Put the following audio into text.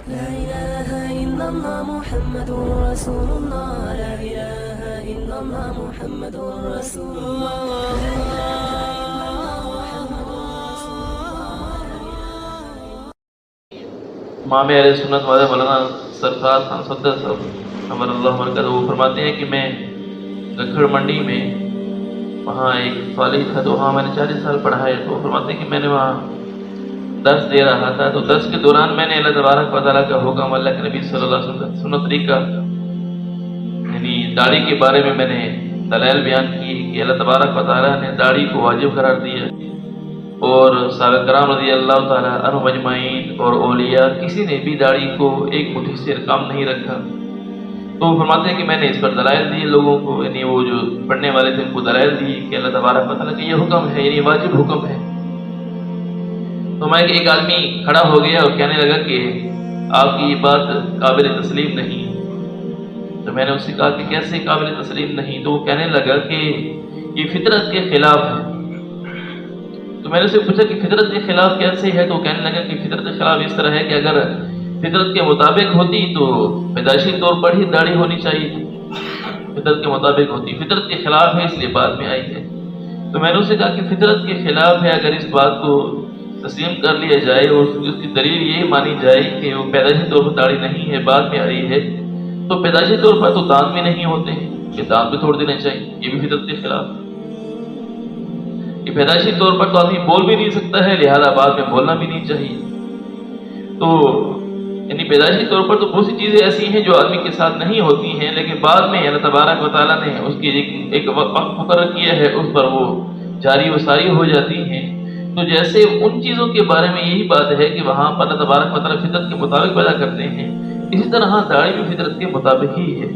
لا إله إلا الله محمد رسول الله. لا إله إلا الله محمد رسول الله. امام اہل سنت والے مولانا سرفراز خان صدر صاحب عمر اللہ مرکز، وہ فرماتے ہیں کہ میں گکھڑ منڈی میں وہاں ایک کالج تھا، تو وہاں میں نے 40 سال پڑھا ہے. تو فرماتے ہیں کہ میں نے وہاں درس دے رہا تھا، تو درس کے دوران میں نے اللہ تبارک و تعالیٰ کا حکم، اللہ کے نبی صلی اللہ علیہ وسلم کا سنت طریقہ یعنی داڑھی کے بارے میں نے دلائل بیان کی کہ اللہ تبارک و تعالیٰ نے داڑھی کو واجب قرار دیا، اور صحابہ کرام رضی اللہ تعالیٰ عنہم اجمعین اور اولیاء کسی نے بھی داڑھی کو ایک مٹھی سے کم نہیں رکھا. تو وہ فرماتے ہیں کہ میں نے اس پر دلائل دیے لوگوں کو، یعنی وہ جو پڑھنے والے تھے ان کو دلائل دی کہ اللہ تبارک و تعالیٰ کا یہ حکم ہے، یعنی واجب حکم ہے. تو میں ایک آدمی کھڑا ہو گیا اور کہنے لگا کہ آپ کی یہ بات قابل تسلیم نہیں. تو میں نے اس سے کہا کہ کیسے قابل تسلیم نہیں؟ تو وہ کہنے لگا کہ یہ فطرت کے خلاف ہے. تو میں نے اسے پوچھا کہ فطرت کے خلاف کیسے ہے؟ تو وہ کہنے لگا کہ فطرت کے خلاف اس طرح ہے کہ اگر فطرت کے مطابق ہوتی تو پیدائشی طور پر ہی داڑھی ہونی چاہیے تھی، فطرت کے مطابق ہوتی، فطرت کے خلاف ہے اس لیے بعد میں آئی ہے. تو میں نے اسے کہا کہ فطرت کے خلاف ہے، اگر اس بات کو تسلیم کر لیا جائے اور اس کی دلیل یہ مانی جائے کہ وہ پیدائشی طور پر داڑھی نہیں ہے، بعد میں آئی ہے، تو پیدائشی طور پر تو دانت بھی نہیں ہوتے ہیں کہ دانت بھی توڑ دینے چاہیے، یہ بھی فطرت کے خلاف ہے. کہ پیدائشی طور پر تو آدمی بول بھی نہیں سکتا ہے، لہذا بعد میں بولنا بھی نہیں چاہیے. تو یعنی پیدائشی طور پر تو بہت سی چیزیں ایسی ہیں جو آدمی کے ساتھ نہیں ہوتی ہیں، لیکن بعد میں اللہ تبارک و تعالیٰ نے اس کی ایک وقت مقرر کیا ہے، اس پر وہ جاری و ساری ہو جاتی ہیں. تو جیسے ان چیزوں کے بارے میں یہی بات ہے کہ وہاں پر اللہ تبارک و تعالیٰ فطرت کے مطابق پیدا کرتے ہیں، اسی طرح داڑھی بھی فطرت کے مطابق ہی ہے.